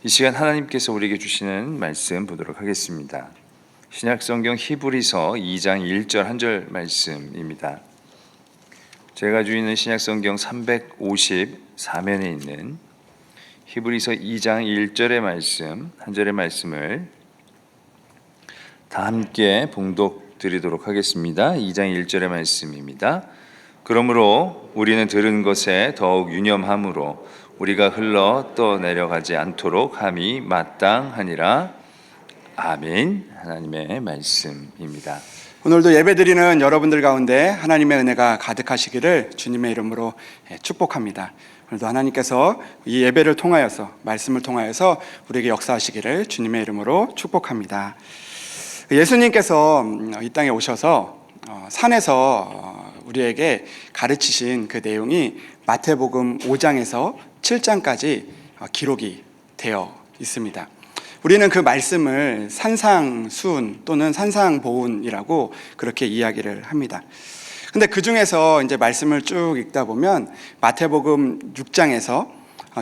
이 시간 하나님께서 우리에게 주시는 말씀 보도록 하겠습니다. 신약성경 히브리서 2장 1절 1절 말씀입니다. 제가 가지고 있는 신약성경 354면에 있는 히브리서 2장 1절의 말씀, 1절의 말씀을 다 함께 봉독 드리도록 하겠습니다. 2장 1절의 말씀입니다. 그러므로 우리는 들은 것에 더욱 유념함으로 우리가 흘러 떠내려가지 않도록 함이 마땅하니라. 아멘. 하나님의 말씀입니다. 오늘도 예배드리는 여러분들 가운데 하나님의 은혜가 가득하시기를 주님의 이름으로 축복합니다. 오늘도 하나님께서 이 예배를 통하여서, 말씀을 통하여서 우리에게 역사하시기를 주님의 이름으로 축복합니다. 예수님께서 이 땅에 오셔서 산에서 우리에게 가르치신 그 내용이 마태복음 5장에서 7장까지 기록이 되어 있습니다. 우리는 그 말씀을 산상수훈 또는 산상보훈이라고 그렇게 이야기를 합니다. 근데 그 중에서 이제 말씀을 쭉 읽다 보면 마태복음 6장에서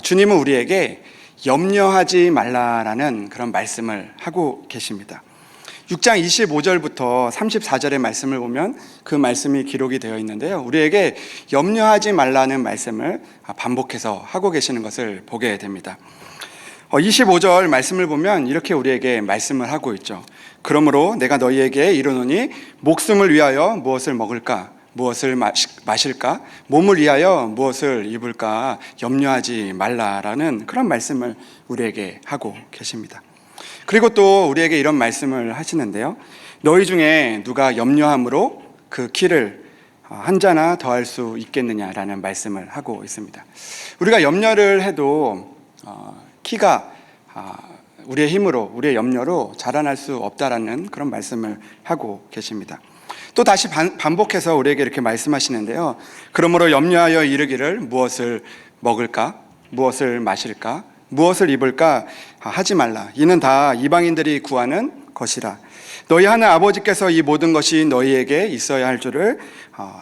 주님은 우리에게 염려하지 말라라는 그런 말씀을 하고 계십니다. 6장 25절부터 34절의 말씀을 보면 그 말씀이 기록이 되어 있는데요, 우리에게 염려하지 말라는 말씀을 반복해서 하고 계시는 것을 보게 됩니다. 25절 말씀을 보면 이렇게 우리에게 말씀을 하고 있죠. 그러므로 내가 너희에게 이르노니 목숨을 위하여 무엇을 먹을까, 무엇을 마실까, 몸을 위하여 무엇을 입을까 염려하지 말라라는 그런 말씀을 우리에게 하고 계십니다. 그리고 또 우리에게 이런 말씀을 하시는데요, 너희 중에 누가 염려함으로 그 키를 한 자나 더할 수 있겠느냐라는 말씀을 하고 있습니다. 우리가 염려를 해도 키가 우리의 힘으로, 우리의 염려로 자라날 수 없다라는 그런 말씀을 하고 계십니다. 또 다시 반복해서 우리에게 이렇게 말씀하시는데요, 그러므로 염려하여 이르기를 무엇을 먹을까, 무엇을 마실까, 무엇을 입을까 하지 말라. 이는 다 이방인들이 구하는 것이라. 너희 하늘 아버지께서 이 모든 것이 너희에게 있어야 할 줄을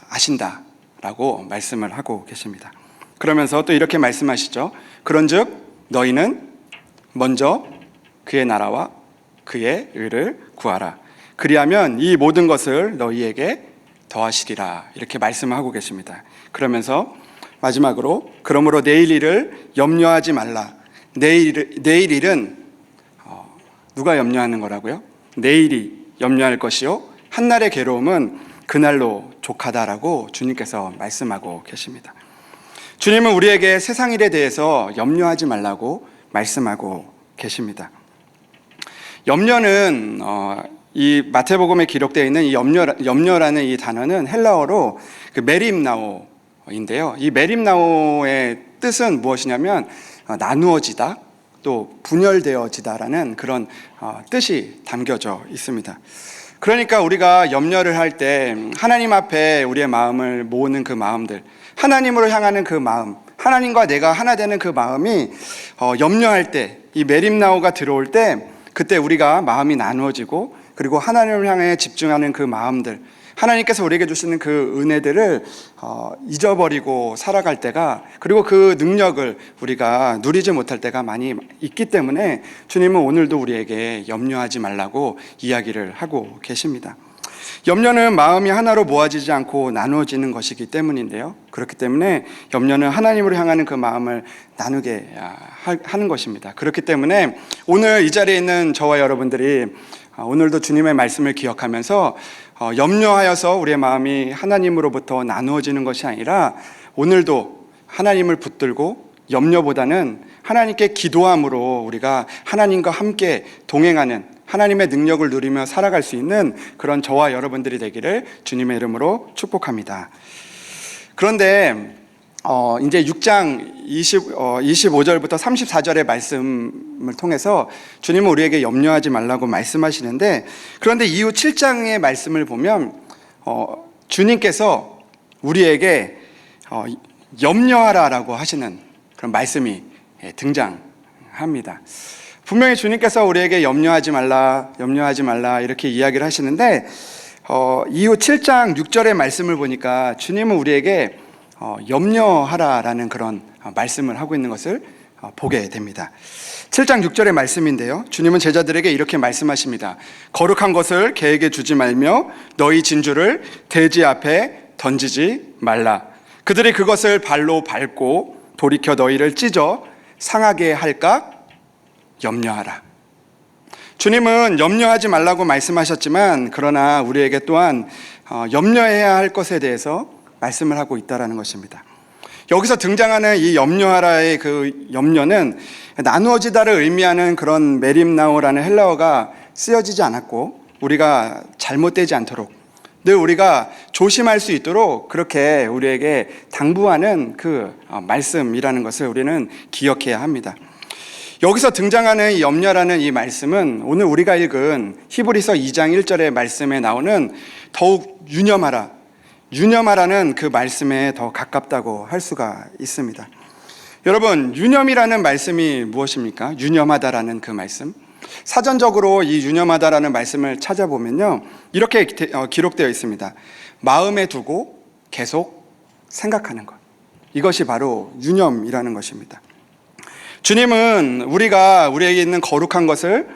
아신다 라고 말씀을 하고 계십니다. 그러면서 또 이렇게 말씀하시죠. 그런즉 너희는 먼저 그의 나라와 그의 의를 구하라. 그리하면 이 모든 것을 너희에게 더하시리라. 이렇게 말씀하고 계십니다. 그러면서 마지막으로 그러므로 내일 일을 염려하지 말라. 내일 일은 누가 염려하는 거라고요? 내일이 염려할 것이요 한날의 괴로움은 그날로 족하다라고 주님께서 말씀하고 계십니다. 주님은 우리에게 세상 일에 대해서 염려하지 말라고 말씀하고 계십니다. 염려는 이 마태복음에 기록되어 있는 이 염려라는 이 단어는 헬라어로 그 메림나오인데요, 이 메림나오의 뜻은 무엇이냐면 나누어지다, 또 분열되어지다라는 그런 뜻이 담겨져 있습니다. 그러니까 우리가 염려를 할 때 하나님 앞에 우리의 마음을 모으는 그 마음들, 하나님으로 향하는 그 마음, 하나님과 내가 하나 되는 그 마음이 염려할 때, 이 메림나오가 들어올 때 그때 우리가 마음이 나누어지고, 그리고 하나님을 향해 집중하는 그 마음들, 하나님께서 우리에게 주시는 그 은혜들을 잊어버리고 살아갈 때가, 그리고 그 능력을 우리가 누리지 못할 때가 많이 있기 때문에 주님은 오늘도 우리에게 염려하지 말라고 이야기를 하고 계십니다. 염려는 마음이 하나로 모아지지 않고 나누어지는 것이기 때문인데요, 그렇기 때문에 염려는 하나님으로 향하는 그 마음을 나누게 하는 것입니다. 그렇기 때문에 오늘 이 자리에 있는 저와 여러분들이 오늘도 주님의 말씀을 기억하면서 염려하여서 우리의 마음이 하나님으로부터 나누어지는 것이 아니라 오늘도 하나님을 붙들고 염려보다는 하나님께 기도함으로 우리가 하나님과 함께 동행하는, 하나님의 능력을 누리며 살아갈 수 있는 그런 저와 여러분들이 되기를 주님의 이름으로 축복합니다. 그런데 이제 6장 25절부터 34절의 말씀을 통해서 주님은 우리에게 염려하지 말라고 말씀하시는데, 그런데 이후 7장의 말씀을 보면 주님께서 우리에게 염려하라라고 하시는 그런 말씀이 등장합니다. 분명히 주님께서 우리에게 염려하지 말라 이렇게 이야기를 하시는데, 이후 7장 6절의 말씀을 보니까 주님은 우리에게 염려하라라는 그런 말씀을 하고 있는 것을 보게 됩니다. 7장 6절의 말씀인데요. 주님은 제자들에게 이렇게 말씀하십니다. 거룩한 것을 개에게 주지 말며 너희 진주를 돼지 앞에 던지지 말라. 그들이 그것을 발로 밟고 돌이켜 너희를 찢어 상하게 할까 염려하라. 주님은 염려하지 말라고 말씀하셨지만 그러나 우리에게 또한 염려해야 할 것에 대해서 말씀을 하고 있다는 것입니다. 여기서 등장하는 이 염려하라의 그 염려는 나누어지다를 의미하는 그런 메림나오라는 헬라어가 쓰여지지 않았고 우리가 잘못되지 않도록 늘 우리가 조심할 수 있도록 그렇게 우리에게 당부하는 그 말씀이라는 것을 우리는 기억해야 합니다. 여기서 등장하는 이 염려라는 이 말씀은 오늘 우리가 읽은 히브리서 2장 1절의 말씀에 나오는 더욱 유념하라는 그 말씀에 더 가깝다고 할 수가 있습니다. 여러분, 유념이라는 말씀이 무엇입니까? 유념하다라는 그 말씀. 사전적으로 이 유념하다라는 말씀을 찾아보면요, 이렇게 기록되어 있습니다. 마음에 두고 계속 생각하는 것. 이것이 바로 유념이라는 것입니다. 주님은 우리에게 있는 거룩한 것을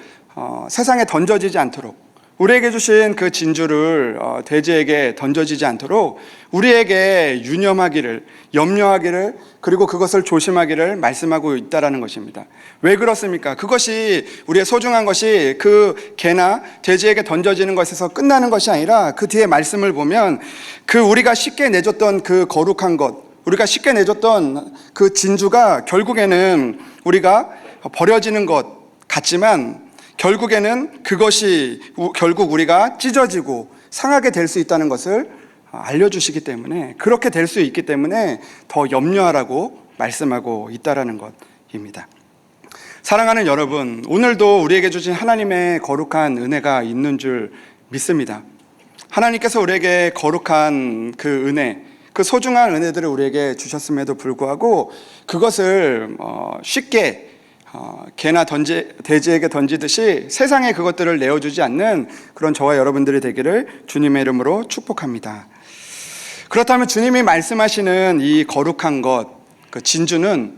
세상에 던져지지 않도록, 우리에게 주신 그 진주를 돼지에게 던져지지 않도록 우리에게 유념하기를, 염려하기를, 그리고 그것을 조심하기를 말씀하고 있다는 것입니다. 왜 그렇습니까? 그것이 우리의 소중한 것이 그 개나 돼지에게 던져지는 것에서 끝나는 것이 아니라 그 뒤에 말씀을 보면 그 우리가 쉽게 내줬던 그 거룩한 것, 우리가 쉽게 내줬던 그 진주가 결국에는 우리가 버려지는 것 같지만 결국에는 그것이 결국 우리가 찢어지고 상하게 될 수 있다는 것을 알려주시기 때문에, 그렇게 될 수 있기 때문에 더 염려하라고 말씀하고 있다는 것입니다. 사랑하는 여러분, 오늘도 우리에게 주신 하나님의 거룩한 은혜가 있는 줄 믿습니다. 하나님께서 우리에게 거룩한 그 은혜, 그 소중한 은혜들을 우리에게 주셨음에도 불구하고 그것을 쉽게 개나 돼지에게 던지듯이 세상에 그것들을 내어주지 않는 그런 저와 여러분들이 되기를 주님의 이름으로 축복합니다. 그렇다면 주님이 말씀하시는 이 거룩한 것, 그 진주는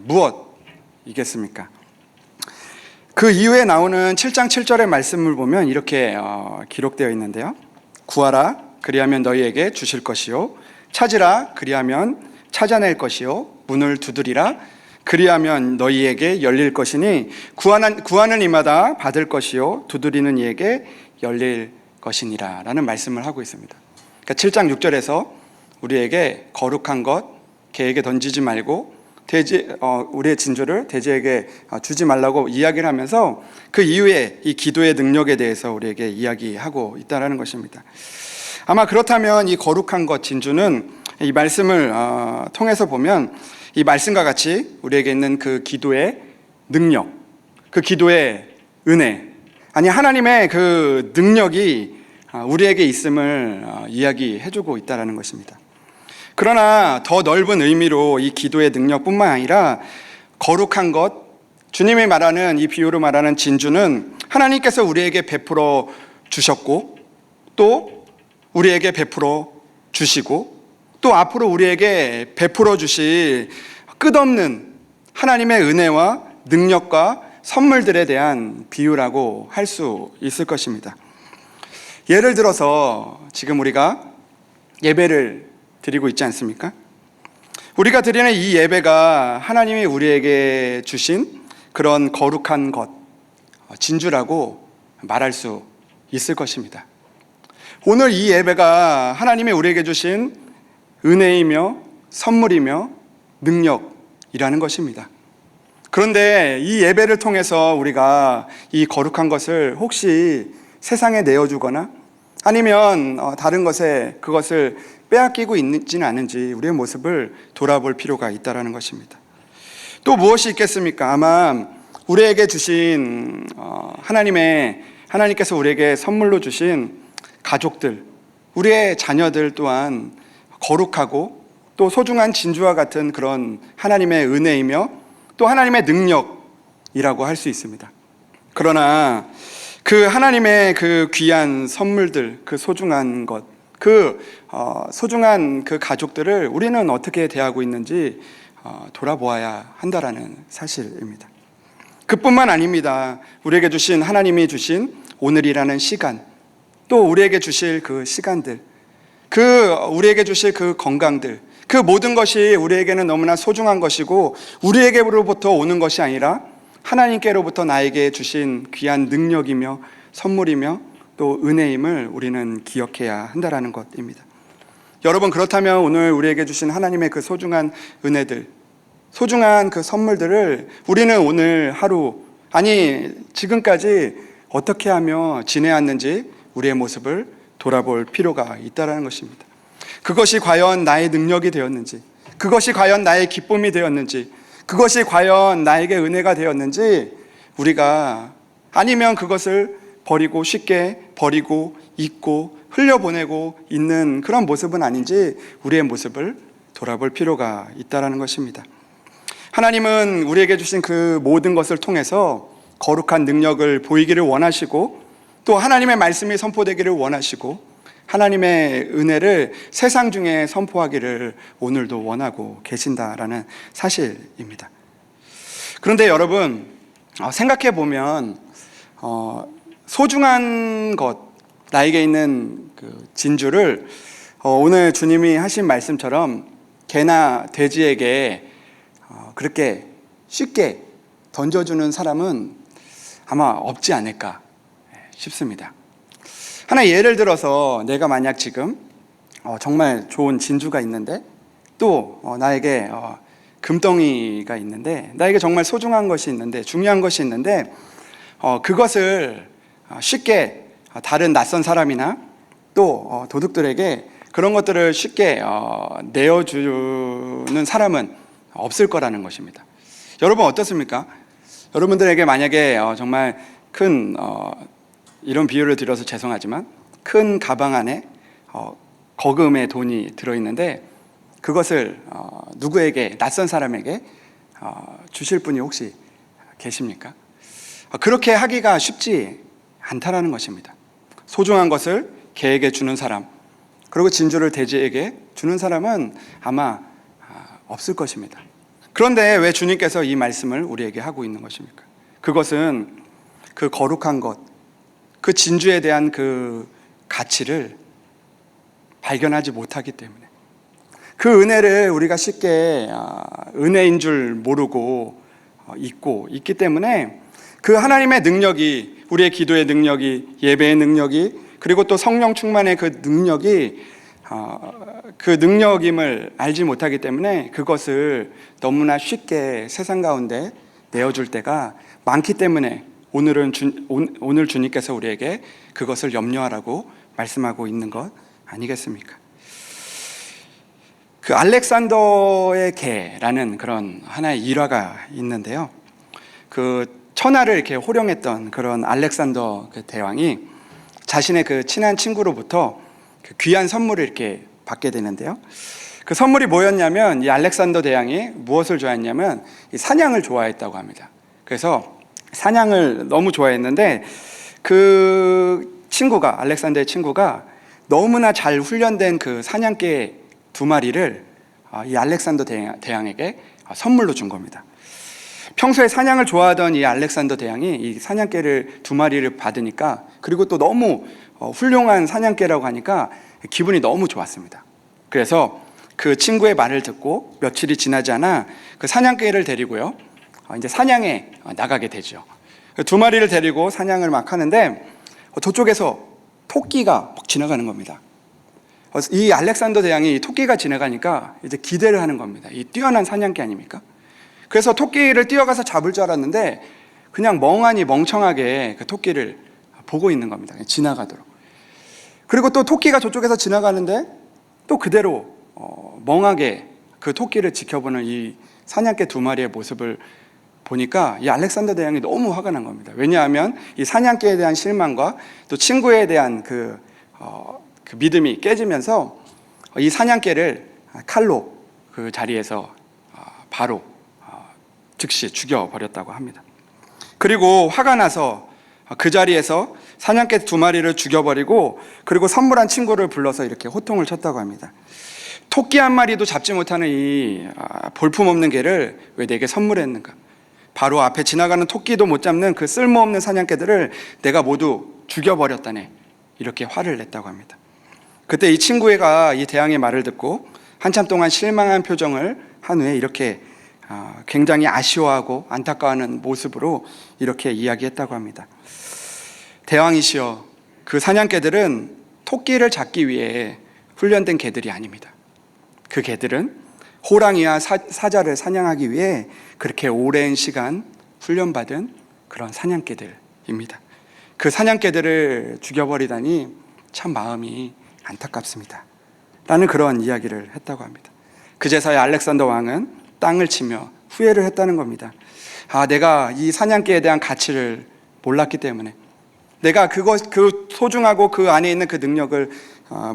무엇이겠습니까? 그 이후에 나오는 7장 7절의 말씀을 보면 이렇게 기록되어 있는데요. 구하라, 그리하면 너희에게 주실 것이요. 찾으라, 그리하면 찾아낼 것이요. 문을 두드리라, 그리하면 너희에게 열릴 것이니 구하는 이마다 받을 것이요 두드리는 이에게 열릴 것이니라 라는 말씀을 하고 있습니다. 그러니까 7장 6절에서 우리에게 거룩한 것, 개에게 던지지 말고 우리의 진주를 돼지에게 주지 말라고 이야기를 하면서 그 이후에 이 기도의 능력에 대해서 우리에게 이야기하고 있다는 것입니다. 아마 그렇다면 이 거룩한 것, 진주는 이 말씀을 통해서 보면 이 말씀과 같이 우리에게 있는 그 기도의 능력, 그 기도의 은혜, 아니 하나님의 그 능력이 우리에게 있음을 이야기해주고 있다는 것입니다. 그러나 더 넓은 의미로 이 기도의 능력뿐만 아니라 거룩한 것, 주님이 말하는 이 비유로 말하는 진주는 하나님께서 우리에게 베풀어 주셨고 또 우리에게 베풀어 주시고 또 앞으로 우리에게 베풀어 주실 끝없는 하나님의 은혜와 능력과 선물들에 대한 비유라고 할 수 있을 것입니다. 예를 들어서 지금 우리가 예배를 드리고 있지 않습니까? 우리가 드리는 이 예배가 하나님이 우리에게 주신 그런 거룩한 것, 진주라고 말할 수 있을 것입니다. 오늘 이 예배가 하나님이 우리에게 주신 은혜이며 선물이며 능력이라는 것입니다. 그런데 이 예배를 통해서 우리가 이 거룩한 것을 혹시 세상에 내어주거나 아니면 다른 것에 그것을 빼앗기고 있지는 않은지 우리의 모습을 돌아볼 필요가 있다는 것입니다. 또 무엇이 있겠습니까? 아마 우리에게 주신 하나님께서 우리에게 선물로 주신 가족들, 우리의 자녀들 또한 거룩하고 또 소중한 진주와 같은 그런 하나님의 은혜이며 또 하나님의 능력이라고 할 수 있습니다. 그러나 그 하나님의 그 귀한 선물들, 그 소중한 것, 소중한 그 가족들을 우리는 어떻게 대하고 있는지 돌아보아야 한다라는 사실입니다. 그뿐만 아닙니다. 우리에게 주신 하나님이 주신 오늘이라는 시간, 또 우리에게 주실 그 시간들, 우리에게 주실 그 건강들, 그 모든 것이 우리에게는 너무나 소중한 것이고 우리에게로부터 오는 것이 아니라 하나님께로부터 나에게 주신 귀한 능력이며 선물이며 또 은혜임을 우리는 기억해야 한다라는 것입니다. 여러분, 그렇다면 오늘 우리에게 주신 하나님의 그 소중한 은혜들, 소중한 그 선물들을 우리는 오늘 하루, 아니 지금까지 어떻게 하며 지내왔는지 우리의 모습을 돌아볼 필요가 있다는 것입니다. 그것이 과연 나의 능력이 되었는지, 그것이 과연 나의 기쁨이 되었는지, 그것이 과연 나에게 은혜가 되었는지, 우리가 아니면 그것을 버리고 쉽게 버리고 잊고 흘려보내고 있는 그런 모습은 아닌지 우리의 모습을 돌아볼 필요가 있다는 것입니다. 하나님은 우리에게 주신 그 모든 것을 통해서 거룩한 능력을 보이기를 원하시고 또 하나님의 말씀이 선포되기를 원하시고 하나님의 은혜를 세상 중에 선포하기를 오늘도 원하고 계신다라는 사실입니다. 그런데 여러분, 생각해 보면 소중한 것, 나에게 있는 그 진주를 오늘 주님이 하신 말씀처럼 개나 돼지에게 그렇게 쉽게 던져주는 사람은 아마 없지 않을까 싶습니다. 하나 예를 들어서 내가 만약 지금 정말 좋은 진주가 있는데 또 나에게 금덩이가 있는데 나에게 정말 소중한 것이 있는데 중요한 것이 있는데 그것을 쉽게 다른 낯선 사람이나 또 도둑들에게 그런 것들을 쉽게 내어주는 사람은 없을 거라는 것입니다. 여러분 어떻습니까? 여러분들에게 만약에 정말 큰 이런 비유를 드려서 죄송하지만 큰 가방 안에 거금의 돈이 들어있는데 그것을 누구에게, 낯선 사람에게 주실 분이 혹시 계십니까? 그렇게 하기가 쉽지 않다라는 것입니다. 소중한 것을 개에게 주는 사람, 그리고 진주를 돼지에게 주는 사람은 아마 없을 것입니다. 그런데 왜 주님께서 이 말씀을 우리에게 하고 있는 것입니까? 그것은 그 거룩한 것, 그 진주에 대한 그 가치를 발견하지 못하기 때문에, 그 은혜를 우리가 쉽게 은혜인 줄 모르고 잊고 있기 때문에 그 하나님의 능력이, 우리의 기도의 능력이, 예배의 능력이, 그리고 또 성령 충만의 그 능력이 그 능력임을 알지 못하기 때문에 그것을 너무나 쉽게 세상 가운데 내어줄 때가 많기 때문에 오늘 주님께서 우리에게 그것을 염려하라고 말씀하고 있는 것 아니겠습니까? 그 알렉산더의 개라는 그런 하나의 일화가 있는데요. 그 천하를 이렇게 호령했던 그런 알렉산더 그 대왕이 자신의 그 친한 친구로부터 그 귀한 선물을 이렇게 받게 되는데요. 그 선물이 뭐였냐면 이 알렉산더 대왕이 무엇을 좋아했냐면 이 사냥을 좋아했다고 합니다. 그래서 사냥을 너무 좋아했는데 그 친구가, 알렉산더의 친구가 너무나 잘 훈련된 그 사냥개 2마리를 이 알렉산더 대왕에게 선물로 준 겁니다. 평소에 사냥을 좋아하던 이 알렉산더 대왕이 이 사냥개를 2마리를 받으니까, 그리고 또 너무 훌륭한 사냥개라고 하니까 기분이 너무 좋았습니다. 그래서 그 친구의 말을 듣고 며칠이 지나지 않아 그 사냥개를 데리고요, 이제 사냥에 나가게 되죠. 2마리를 데리고 사냥을 막 하는데 저쪽에서 토끼가 막 지나가는 겁니다. 이 알렉산더 대왕이 토끼가 지나가니까 이제 기대를 하는 겁니다. 이 뛰어난 사냥개 아닙니까? 그래서 토끼를 뛰어가서 잡을 줄 알았는데 그냥 멍청하게 그 토끼를 보고 있는 겁니다. 지나가도록. 그리고 또 토끼가 저쪽에서 지나가는데 또 그대로 멍하게 그 토끼를 지켜보는 이 사냥개 2마리의 모습을 보니까 이 알렉산더 대왕이 너무 화가 난 겁니다. 왜냐하면 이 사냥개에 대한 실망과 또 친구에 대한 그 믿음이 깨지면서 이 사냥개를 칼로 그 자리에서 바로 즉시 죽여버렸다고 합니다. 그리고 화가 나서 그 자리에서 사냥개 2마리를 죽여버리고 그리고 선물한 친구를 불러서 이렇게 호통을 쳤다고 합니다. 토끼 한 마리도 잡지 못하는 이 볼품없는 개를 왜 내게 선물했는가? 바로 앞에 지나가는 토끼도 못 잡는 그 쓸모없는 사냥개들을 내가 모두 죽여버렸다네, 이렇게 화를 냈다고 합니다. 그때 이 친구애가 이 대왕의 말을 듣고 한참 동안 실망한 표정을 한 후에 이렇게 굉장히 아쉬워하고 안타까워하는 모습으로 이렇게 이야기했다고 합니다. 대왕이시여, 그 사냥개들은 토끼를 잡기 위해 훈련된 개들이 아닙니다. 그 개들은 호랑이와 사자를 사냥하기 위해 그렇게 오랜 시간 훈련받은 그런 사냥개들입니다. 그 사냥개들을 죽여버리다니 참 마음이 안타깝습니다 라는 그런 이야기를 했다고 합니다. 그제서야 알렉산더 왕은 땅을 치며 후회를 했다는 겁니다. 내가 이 사냥개에 대한 가치를 몰랐기 때문에, 내가 그 소중하고 그 안에 있는 그 능력을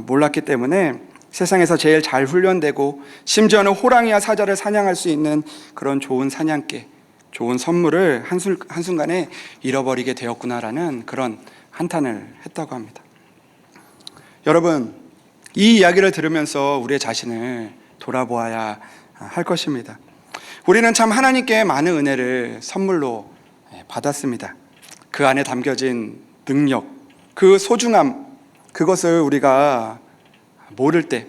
몰랐기 때문에 세상에서 제일 잘 훈련되고 심지어는 호랑이와 사자를 사냥할 수 있는 그런 좋은 사냥개, 좋은 선물을 한순간에 잃어버리게 되었구나라는 그런 한탄을 했다고 합니다. 여러분, 이 이야기를 들으면서 우리의 자신을 돌아보아야 할 것입니다. 우리는 참 하나님께 많은 은혜를 선물로 받았습니다. 그 안에 담겨진 능력, 그 소중함, 그것을 우리가 모를 때,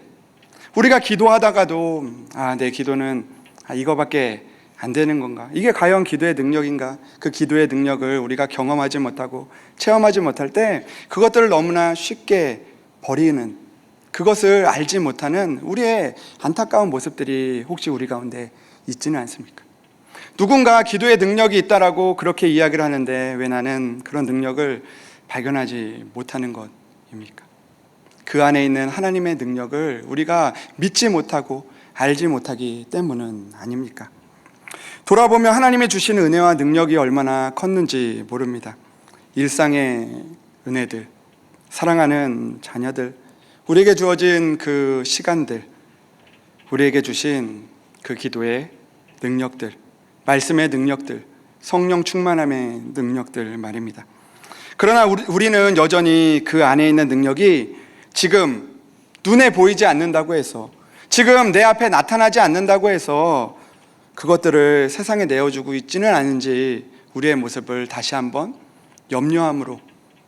우리가 기도하다가도 내 기도는 이거밖에 안 되는 건가? 이게 과연 기도의 능력인가? 그 기도의 능력을 우리가 경험하지 못하고 체험하지 못할 때 그것들을 너무나 쉽게 버리는, 그것을 알지 못하는 우리의 안타까운 모습들이 혹시 우리 가운데 있지는 않습니까? 누군가 기도의 능력이 있다라고 그렇게 이야기를 하는데 왜 나는 그런 능력을 발견하지 못하는 것입니까? 그 안에 있는 하나님의 능력을 우리가 믿지 못하고 알지 못하기 때문은 아닙니까? 돌아보면 하나님의 주시는 은혜와 능력이 얼마나 컸는지 모릅니다. 일상의 은혜들, 사랑하는 자녀들, 우리에게 주어진 그 시간들, 우리에게 주신 그 기도의 능력들, 말씀의 능력들, 성령 충만함의 능력들 말입니다. 그러나 우리는 여전히 그 안에 있는 능력이 지금 눈에 보이지 않는다고 해서, 지금 내 앞에 나타나지 않는다고 해서 그것들을 세상에 내어주고 있지는 않은지 우리의 모습을 다시 한번 염려함으로,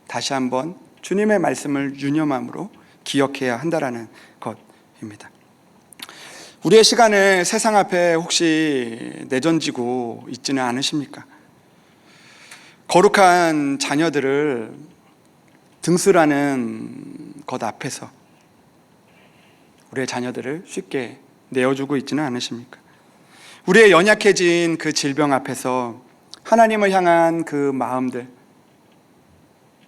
다시 한번 주님의 말씀을 유념함으로 기억해야 한다라는 것입니다. 우리의 시간을 세상 앞에 혹시 내던지고 있지는 않으십니까? 거룩한 자녀들을 등수라는 것 앞에서 우리의 자녀들을 쉽게 내어주고 있지는 않으십니까? 우리의 연약해진 그 질병 앞에서 하나님을 향한 그 마음들,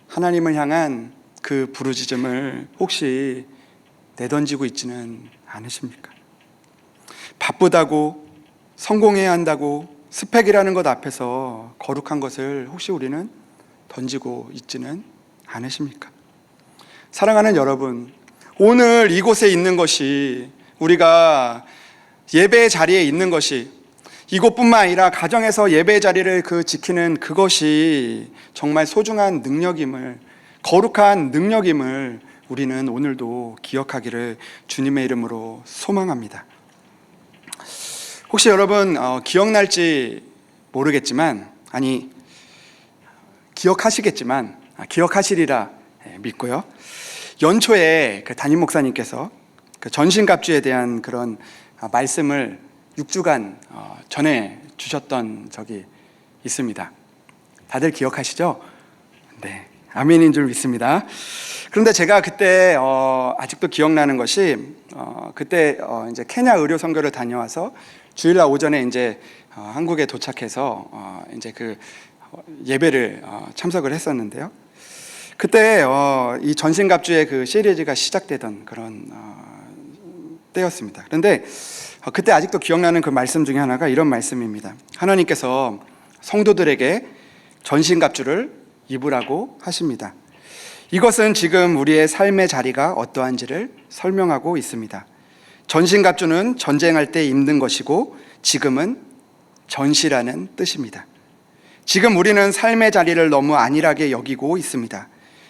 하나님을 향한 그 부르짖음을 혹시 내던지고 있지는 않으십니까? 바쁘다고, 성공해야 한다고, 스펙이라는 것 앞에서 거룩한 것을 혹시 우리는 던지고 있지는 않으십니까? 사랑하는 여러분, 오늘 이곳에 있는 것이, 우리가 예배의 자리에 있는 것이, 이곳뿐만 아니라 가정에서 예배의 자리를 지키는 그것이 정말 소중한 능력임을, 거룩한 능력임을 우리는 오늘도 기억하기를 주님의 이름으로 소망합니다. 혹시 여러분 기억날지 모르겠지만, 기억하시겠지만, 기억하시리라 믿고요. 연초에 그 담임 목사님께서 그 전신갑주에 대한 그런 말씀을 6주간 전해 주셨던 적이 있습니다. 다들 기억하시죠? 네, 아멘인 줄 믿습니다. 그런데 제가 그때 아직도 기억나는 것이 그때 이제 케냐 의료 선교를 다녀와서 주일날 오전에 이제 한국에 도착해서 이제 그 예배를 참석을 했었는데요. 그때 이 전신갑주의 그 시리즈가 시작되던 그런 때였습니다. 그런데 그때 아직도 기억나는 그 말씀 중에 하나가 이런 말씀입니다. 하나님께서 성도들에게 전신갑주를 입으라고 하십니다. 이것은 지금 우리의 삶의 자리가 어떠한지를 설명하고 있습니다. 전신갑주는 전쟁할 때 입는 것이고 지금은 전시라는 뜻입니다. 지금 우리는 삶의 자리를 너무 안일하게 여기고 있습니다.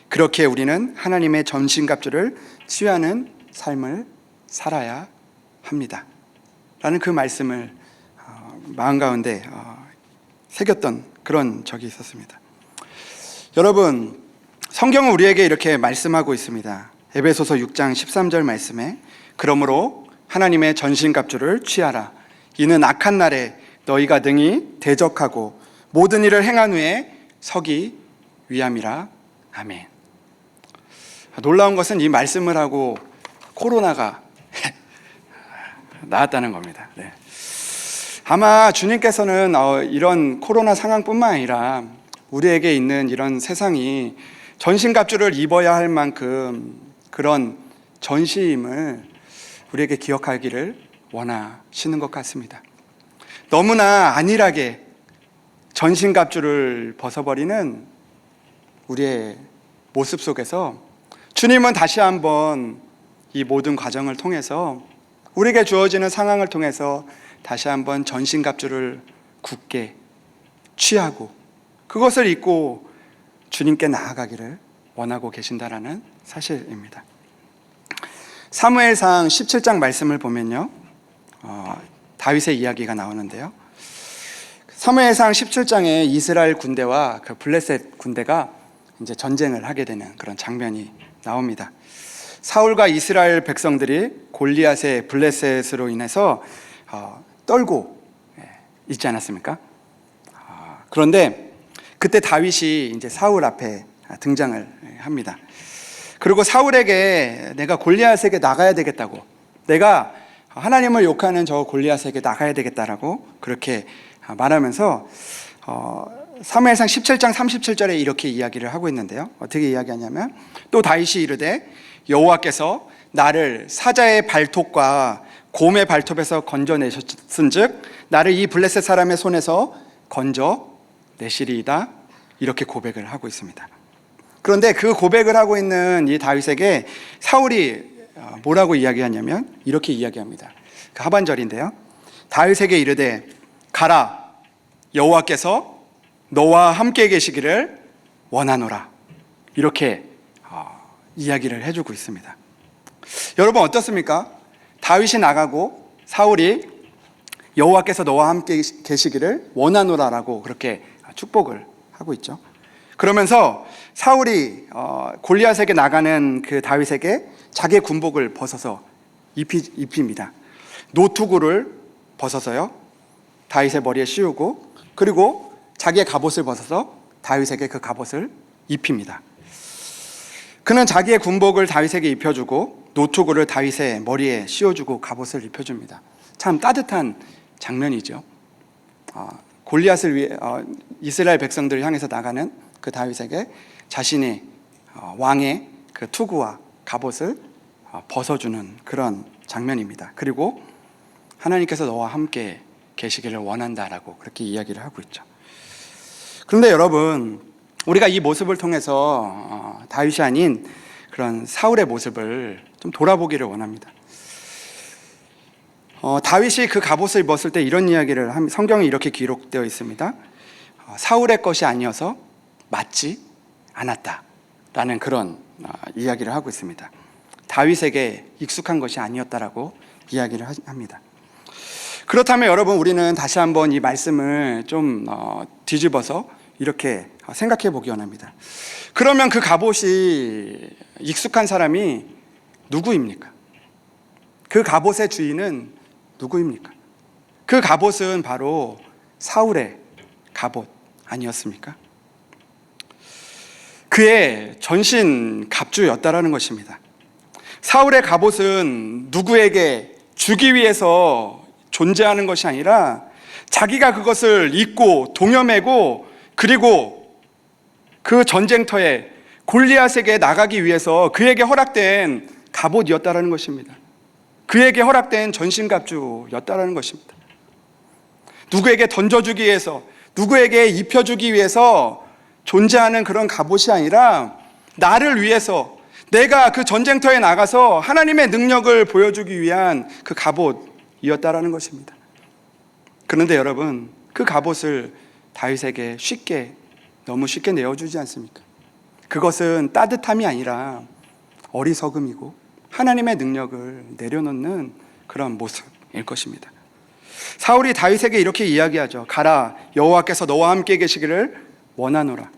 그렇게 우리는 하나님의 전신갑주를 취하는 삶을 살아야 합니다. 라는 그 말씀을 마음 가운데 새겼던 그런 적이 있었습니다. 여러분, 성경은 우리에게 이렇게 말씀하고 있습니다. 에베소서 6장 13절 말씀에 그러므로 하나님의 전신갑주를 취하라. 이는 악한 날에 너희가 능히 대적하고 모든 일을 행한 후에 서기 위함이라. 아멘. 놀라운 것은 이 말씀을 하고 코로나가 나았다는 겁니다. 네. 아마 주님께서는 이런 코로나 상황뿐만 아니라 우리에게 있는 이런 세상이 전신갑주를 입어야 할 만큼 그런 전시임을 우리에게 기억하기를 원하시는 것 같습니다. 너무나 안일하게 전신갑주를 벗어버리는 우리의 모습 속에서 주님은 다시 한번 이 모든 과정을 통해서 우리에게 주어지는 상황을 통해서 다시 한번 전신갑주를 굳게 취하고 그것을 입고 주님께 나아가기를 원하고 계신다라는 사실입니다. 사무엘상 17장 말씀을 보면요, 다윗의 이야기가 나오는데요. 사무엘상 17장에 이스라엘 군대와 그 블레셋 군대가 이제 전쟁을 하게 되는 그런 장면이 나옵니다. 사울과 이스라엘 백성들이 골리앗의 블레셋으로 인해서 떨고 있지 않았습니까? 그런데 그때 다윗이 이제 사울 앞에 등장을 합니다. 그리고 사울에게 내가 골리앗에게 나가야 되겠다고, 내가 하나님을 욕하는 저 골리앗에게 나가야 되겠다라고 그렇게 말하면서 사무엘상 17장 37절에 이렇게 이야기를 하고 있는데요. 어떻게 이야기하냐면 또 다윗이 이르되 여호와께서 나를 사자의 발톱과 곰의 발톱에서 건져내셨은즉 나를 이 블레셋 사람의 손에서 건져내시리이다, 이렇게 고백을 하고 있습니다. 그런데 그 고백을 하고 있는 이 다윗에게 사울이 뭐라고 이야기하냐면 이렇게 이야기합니다. 그 하반절인데요. 다윗에게 이르되 가라, 여호와께서 너와 함께 계시기를 원하노라, 이렇게 이야기를 해주고 있습니다. 여러분 어떻습니까? 다윗이 나가고 사울이 여호와께서 너와 함께 계시기를 원하노라라고 그렇게 축복을 하고 있죠. 그러면서 사울이 골리앗에게 나가는 그 다윗에게 자기의 군복을 벗어서 입힙니다. 노투구를 벗어서요 다윗의 머리에 씌우고, 그리고 자기의 갑옷을 벗어서 다윗에게 그 갑옷을 입힙니다. 그는 자기의 군복을 다윗에게 입혀주고 노투구를 다윗의 머리에 씌워주고 갑옷을 입혀줍니다. 참 따뜻한 장면이죠. 골리앗을 위해 이스라엘 백성들을 향해서 나가는 그 다윗에게 자신의 왕의 그 투구와 갑옷을 벗어주는 그런 장면입니다. 그리고 하나님께서 너와 함께 계시기를 원한다라고 그렇게 이야기를 하고 있죠. 그런데 여러분, 우리가 이 모습을 통해서 다윗이 아닌 그런 사울의 모습을 좀 돌아보기를 원합니다. 다윗이 그 갑옷을 입었을 때 이런 이야기를 성경에 이렇게 기록되어 있습니다. 사울의 것이 아니어서 맞지 않았다라는 그런 이야기를 하고 있습니다. 다윗에게 익숙한 것이 아니었다라고 이야기를 합니다. 그렇다면 여러분, 우리는 다시 한번 이 말씀을 좀 뒤집어서 이렇게 생각해 보기 원합니다. 그러면 그 갑옷이 익숙한 사람이 누구입니까? 그 갑옷의 주인은 누구입니까? 그 갑옷은 바로 사울의 갑옷 아니었습니까? 그의 전신 갑주였다라는 것입니다. 사울의 갑옷은 누구에게 주기 위해서 존재하는 것이 아니라 자기가 그것을 입고 동여매고, 그리고 그 전쟁터에 골리앗에게 나가기 위해서 그에게 허락된 갑옷이었다라는 것입니다. 그에게 허락된 전신갑주였다라는 것입니다. 누구에게 던져주기 위해서, 누구에게 입혀주기 위해서 존재하는 그런 갑옷이 아니라 나를 위해서, 내가 그 전쟁터에 나가서 하나님의 능력을 보여주기 위한 그 갑옷이었다라는 것입니다. 그런데 여러분, 그 갑옷을 다윗에게 너무 쉽게 내어주지 않습니까? 그것은 따뜻함이 아니라 어리석음이고 하나님의 능력을 내려놓는 그런 모습일 것입니다. 사울이 다윗에게 이렇게 이야기하죠. 가라, 여호와께서 너와 함께 계시기를 원하노라.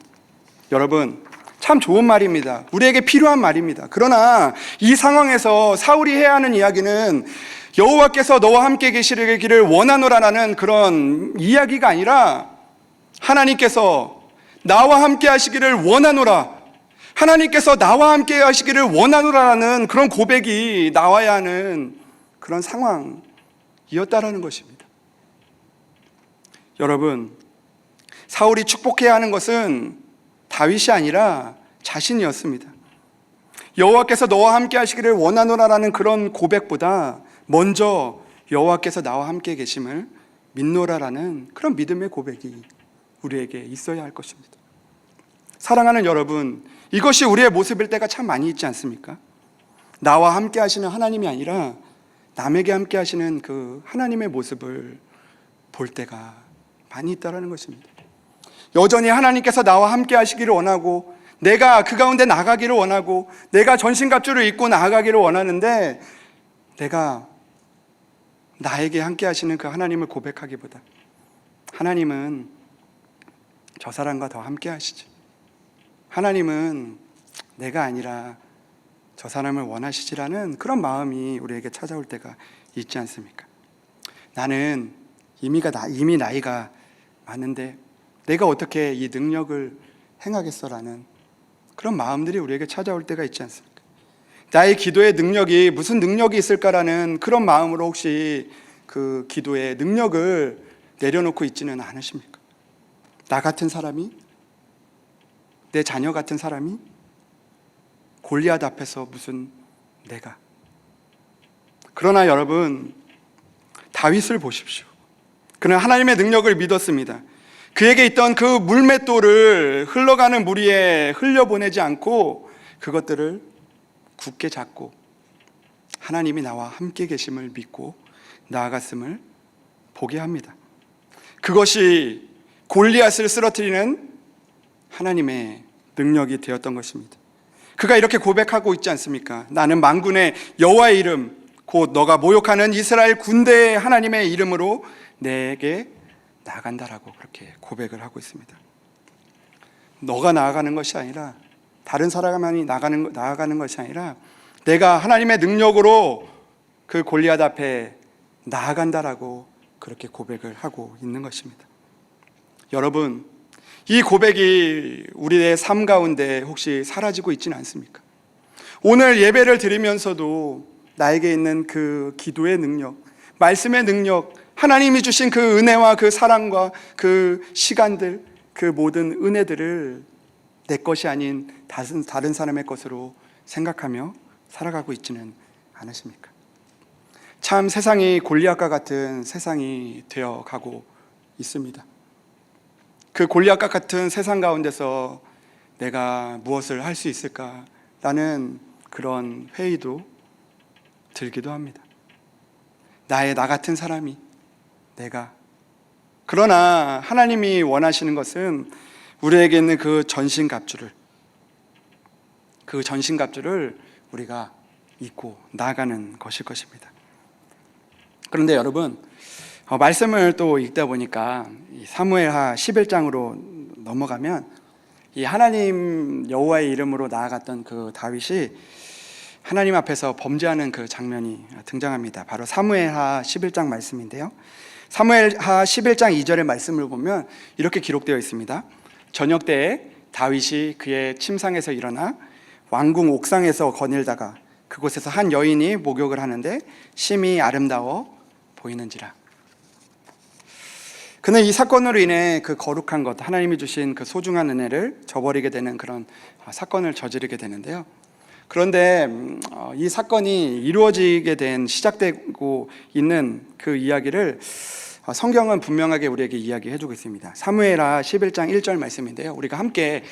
여러분, 참 좋은 말입니다. 우리에게 필요한 말입니다. 그러나 이 상황에서 사울이 해야 하는 이야기는 여호와께서 너와 함께 계시기를 원하노라라는 그런 이야기가 아니라 하나님께서 나와 함께 하시기를 원하노라, 하나님께서 나와 함께 하시기를 원하노라라는 그런 고백이 나와야 하는 그런 상황이었다라는 것입니다. 여러분, 사울이 축복해야 하는 것은 다윗이 아니라 자신이었습니다. 여호와께서 너와 함께 하시기를 원하노라라는 그런 고백보다 먼저 여호와께서 나와 함께 계심을 믿노라라는 그런 믿음의 고백이 우리에게 있어야 할 것입니다. 사랑하는 여러분, 이것이 우리의 모습일 때가 참 많이 있지 않습니까? 나와 함께 하시는 하나님이 아니라 남에게 함께 하시는 그 하나님의 모습을 볼 때가 많이 있다는 것입니다. 여전히 하나님께서 나와 함께 하시기를 원하고, 내가 그 가운데 나가기를 원하고, 내가 전신갑주를 입고 나아가기를 원하는데, 내가 나에게 함께 하시는 그 하나님을 고백하기보다 하나님은 저 사람과 더 함께 하시지, 하나님은 내가 아니라 저 사람을 원하시지라는 그런 마음이 우리에게 찾아올 때가 있지 않습니까? 나는 이미 나이가 많은데 내가 어떻게 이 능력을 행하겠어라는 그런 마음들이 우리에게 찾아올 때가 있지 않습니까? 나의 기도의 능력이 무슨 능력이 있을까라는 그런 마음으로 혹시 그 기도의 능력을 내려놓고 있지는 않으십니까? 나 같은 사람이, 내 자녀 같은 사람이 골리앗 앞에서 무슨 내가. 그러나 여러분, 다윗을 보십시오. 그는 하나님의 능력을 믿었습니다. 그에게 있던 그 물맷돌을 흘러가는 물 위에 흘려보내지 않고 그것들을 굳게 잡고 하나님이 나와 함께 계심을 믿고 나아갔음을 보게 합니다. 그것이 골리앗을 쓰러뜨리는 하나님의 능력이 되었던 것입니다. 그가 이렇게 고백하고 있지 않습니까? 나는 만군의 여호와의 이름, 곧 너가 모욕하는 이스라엘 군대의 하나님의 이름으로 내게 나아간다라고 그렇게 고백을 하고 있습니다. 너가 나아가는 것이 아니라, 다른 사람이 나아가는 것이 아니라 내가 하나님의 능력으로 그 골리앗 앞에 나아간다라고 그렇게 고백을 하고 있는 것입니다. 여러분, 이 고백이 우리의 삶 가운데 혹시 사라지고 있지는 않습니까? 오늘 예배를 드리면서도 나에게 있는 그 기도의 능력, 말씀의 능력, 하나님이 주신 그 은혜와 그 사랑과 그 시간들, 그 모든 은혜들을 내 것이 아닌 다른 사람의 것으로 생각하며 살아가고 있지는 않으십니까? 참 세상이 골리앗과 같은 세상이 되어가고 있습니다. 그 골리앗과 같은 세상 가운데서 내가 무엇을 할 수 있을까라는 그런 회의도 들기도 합니다. 나 같은 사람이, 내가. 그러나 하나님이 원하시는 것은 우리에게 있는 그 전신갑주를 우리가 입고 나아가는 것일 것입니다. 그런데 여러분, 말씀을 또 읽다 보니까 사무엘하 11장으로 넘어가면 이 하나님 여호와의 이름으로 나아갔던 그 다윗이 하나님 앞에서 범죄하는 그 장면이 등장합니다. 바로 사무엘하 11장 말씀인데요. 사무엘하 11장 2절의 말씀을 보면 이렇게 기록되어 있습니다. 저녁 때에 다윗이 그의 침상에서 일어나 왕궁 옥상에서 거닐다가 그곳에서 한 여인이 목욕을 하는데 심히 아름다워 보이는지라. 그는 이 사건으로 인해 그 거룩한 것, 하나님이 주신 그 소중한 은혜를 저버리게 되는 그런 사건을 저지르게 되는데요. 그런데 이 사건이 이루어지게 된, 시작되고 있는 그 이야기를 성경은 분명하게 우리에게 이야기해주고 있습니다. 사무엘하 11장 1절 말씀인데요. 우리가 함께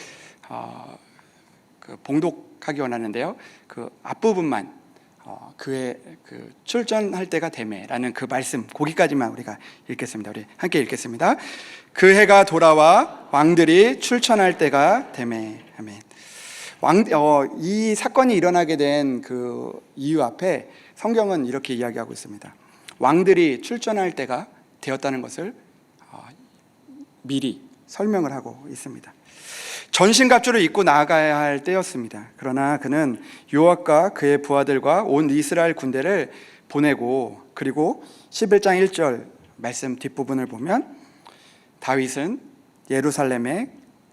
봉독하기 원하는데요. 그 앞부분만 그의 그 출전할 때가 되매라는 그 말씀, 거기까지만 우리가 읽겠습니다. 우리 함께 읽겠습니다. 그 해가 돌아와 왕들이 출전할 때가 되매. 아멘. 이 사건이 일어나게 된 그 이유 앞에 성경은 이렇게 이야기하고 있습니다. 왕들이 출전할 때가 되었다는 것을 미리 설명을 하고 있습니다. 전신갑주를 입고 나아가야 할 때였습니다. 그러나 그는 요압과 그의 부하들과 온 이스라엘 군대를 보내고, 그리고 11장 1절 말씀 뒷부분을 보면 다윗은 예루살렘에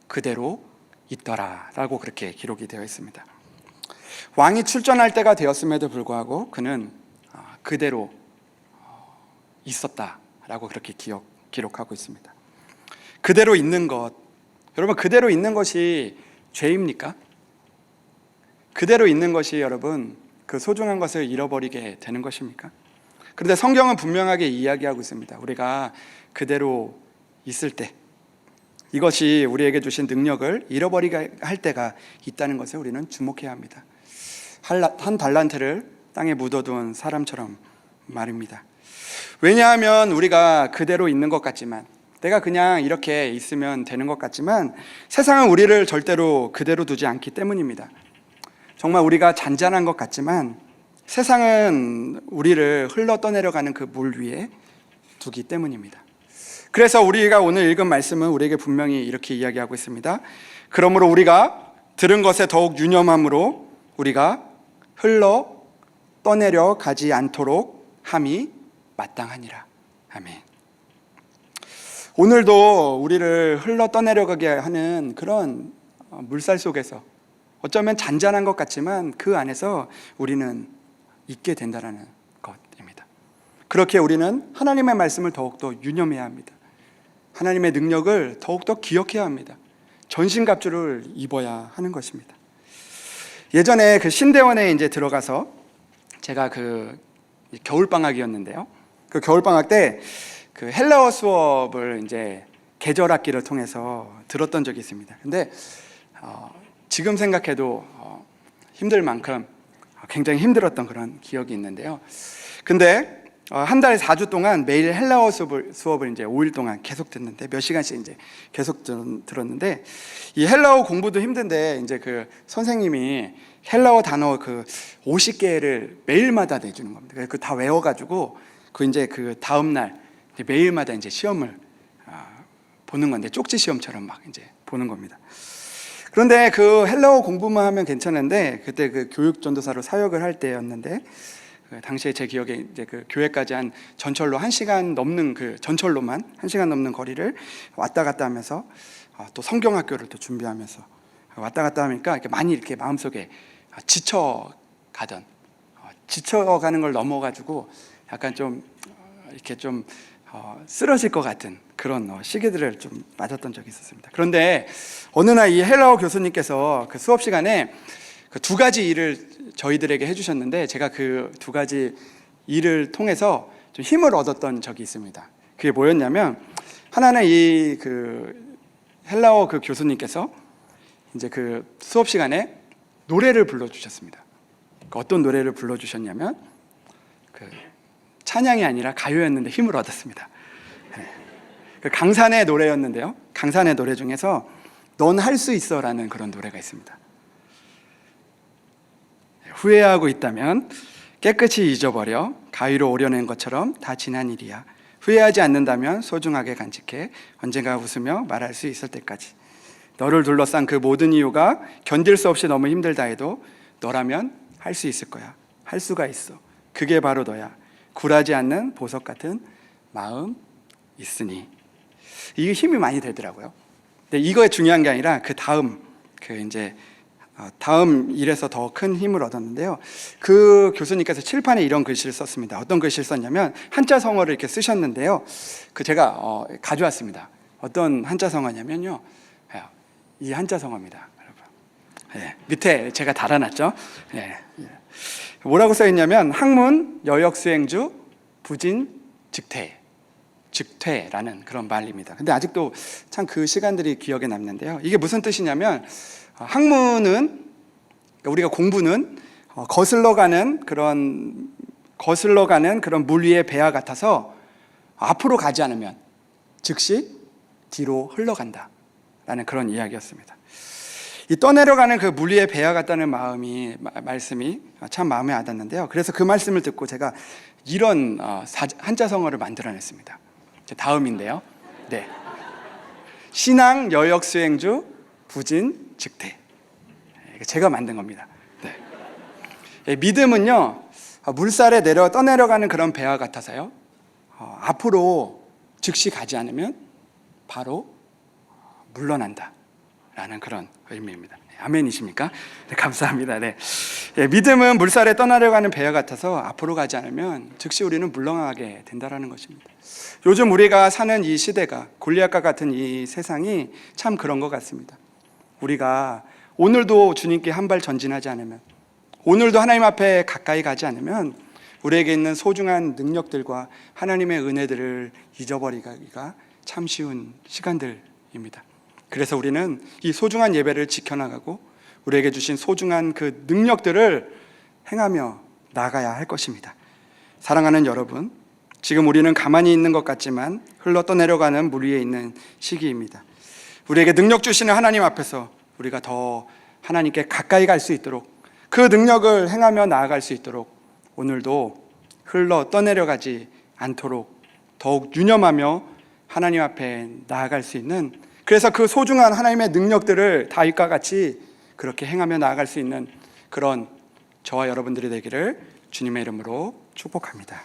그대로 있더라 라고 그렇게 기록이 되어 있습니다. 왕이 출전할 때가 되었음에도 불구하고 그는 그대로 있었다라고 그렇게 기록하고 있습니다. 그대로 있는 것, 여러분, 그대로 있는 것이 죄입니까? 그대로 있는 것이 여러분 그 소중한 것을 잃어버리게 되는 것입니까? 그런데 성경은 분명하게 이야기하고 있습니다. 우리가 그대로 있을 때 이것이 우리에게 주신 능력을 잃어버리게 할 때가 있다는 것을 우리는 주목해야 합니다. 한 달란트를 땅에 묻어둔 사람처럼 말입니다. 왜냐하면 우리가 그대로 있는 것 같지만, 내가 그냥 이렇게 있으면 되는 것 같지만 세상은 우리를 절대로 그대로 두지 않기 때문입니다. 정말 우리가 잔잔한 것 같지만 세상은 우리를 흘러 떠내려가는 그 물 위에 두기 때문입니다. 그래서 우리가 오늘 읽은 말씀은 우리에게 분명히 이렇게 이야기하고 있습니다. 그러므로 우리가 들은 것에 더욱 유념함으로 우리가 흘러 떠내려 가지 않도록 함이 마땅하니라. 아멘. 오늘도 우리를 흘러 떠내려가게 하는 그런 물살 속에서 어쩌면 잔잔한 것 같지만 그 안에서 우리는 있게 된다는 것입니다. 그렇게 우리는 하나님의 말씀을 더욱더 유념해야 합니다. 하나님의 능력을 더욱더 기억해야 합니다. 전신갑주를 입어야 하는 것입니다. 예전에 그 신대원에 이제 들어가서 제가 그 겨울방학이었는데요. 그 겨울방학 때 그 헬라어 수업을 이제 계절학기를 통해서 들었던 적이 있습니다. 근데 지금 생각해도 힘들 만큼 굉장히 힘들었던 그런 기억이 있는데요. 근데 한 달 4주 동안 매일 헬라어 수업을 이제 5일 동안 계속 듣는데, 몇 시간씩 이제 계속 들었는데, 이 헬라어 공부도 힘든데 이제 그 선생님이 헬라어 단어 그 50개를 매일마다 내주는 겁니다. 그 다 외워가지고 그 이제 그 다음 날 매일마다 이제 시험을 보는 건데, 쪽지 시험처럼 막 이제 보는 겁니다. 그런데 그 헬라어 공부만 하면 괜찮은데, 그때 그 교육 전도사로 사역을 할 때였는데, 그 당시에 제 기억에 이제 그 교회까지 한 전철로 1시간 넘는 그 전철로만 1시간 넘는 거리를 왔다 갔다 하면서 또 성경학교를 또 준비하면서 왔다 갔다 하니까 이렇게 많이 이렇게 마음속에 지쳐가는 걸 넘어가지고 약간 좀 이렇게 좀 쓰러질 것 같은 그런 시기들을 좀 맞았던 적이 있었습니다. 그런데 어느 날 이 헬라어 교수님께서 그 수업 시간에 그 두 가지 일을 저희들에게 해주셨는데, 제가 그 두 가지 일을 통해서 좀 힘을 얻었던 적이 있습니다. 그게 뭐였냐면, 하나는 이 그 헬라어 그 교수님께서 이제 그 수업 시간에 노래를 불러주셨습니다. 어떤 노래를 불러주셨냐면 그 찬양이 아니라 가요였는데 힘을 얻었습니다. 그 강산의 노래였는데요. 강산의 노래 중에서 넌 할 수 있어라는 그런 노래가 있습니다. 후회하고 있다면 깨끗이 잊어버려, 가위로 오려낸 것처럼 다 지난 일이야. 후회하지 않는다면 소중하게 간직해, 언젠가 웃으며 말할 수 있을 때까지. 너를 둘러싼 그 모든 이유가 견딜 수 없이 너무 힘들다 해도 너라면 할 수 있을 거야. 할 수가 있어. 그게 바로 너야. 굴하지 않는 보석 같은 마음 있으니. 이게 힘이 많이 되더라고요. 근데 이거에 중요한 게 아니라 그 다음 다음 일에서 더 큰 힘을 얻었는데요. 그 교수님께서 칠판에 이런 글씨를 썼습니다. 어떤 글씨를 썼냐면 한자 성어를 이렇게 쓰셨는데요. 그 제가 가져왔습니다. 어떤 한자 성어냐면요, 이 한자 성어입니다, 여러분. 네, 밑에 제가 달아놨죠. 네. 뭐라고 써있냐면 학문 여역수행주 부진 즉퇴라는 그런 말입니다. 근데 아직도 참 그 시간들이 기억에 남는데요. 이게 무슨 뜻이냐면, 학문은, 우리가 공부는 거슬러가는 그런 물 위의 배와 같아서 앞으로 가지 않으면 즉시 뒤로 흘러간다 라는 그런 이야기였습니다. 이 떠내려가는 그 물 위의 배와 같다는 말씀이 참 마음에 와닿는데요. 그래서 그 말씀을 듣고 제가 이런 한자 성어를 만들어냈습니다. 이제 다음인데요. 네. 신앙 여역 수행주 부진 즉퇴. 이거 제가 만든 겁니다. 네. 믿음은요, 물살에 떠내려가는 그런 배와 같아서요. 앞으로 즉시 가지 않으면 바로 물러난다라는 그런 의미입니다. 아멘이십니까? 네, 감사합니다. 네. 믿음은 물살에 떠나려가는 배와 같아서 앞으로 가지 않으면 즉시 우리는 물러나게 된다라는 것입니다. 요즘 우리가 사는 이 시대가, 골리앗과 같은 이 세상이 참 그런 것 같습니다. 우리가 오늘도 주님께 한 발 전진하지 않으면, 오늘도 하나님 앞에 가까이 가지 않으면 우리에게 있는 소중한 능력들과 하나님의 은혜들을 잊어버리기가 참 쉬운 시간들입니다. 그래서 우리는 이 소중한 예배를 지켜나가고 우리에게 주신 소중한 그 능력들을 행하며 나가야 할 것입니다. 사랑하는 여러분, 지금 우리는 가만히 있는 것 같지만 흘러 떠내려가는 물 위에 있는 시기입니다. 우리에게 능력 주시는 하나님 앞에서 우리가 더 하나님께 가까이 갈 수 있도록, 그 능력을 행하며 나아갈 수 있도록 오늘도 흘러 떠내려가지 않도록 더욱 유념하며 하나님 앞에 나아갈 수 있는, 그래서 그 소중한 하나님의 능력들을 다윗과 같이 그렇게 행하며 나아갈 수 있는 그런 저와 여러분들이 되기를 주님의 이름으로 축복합니다.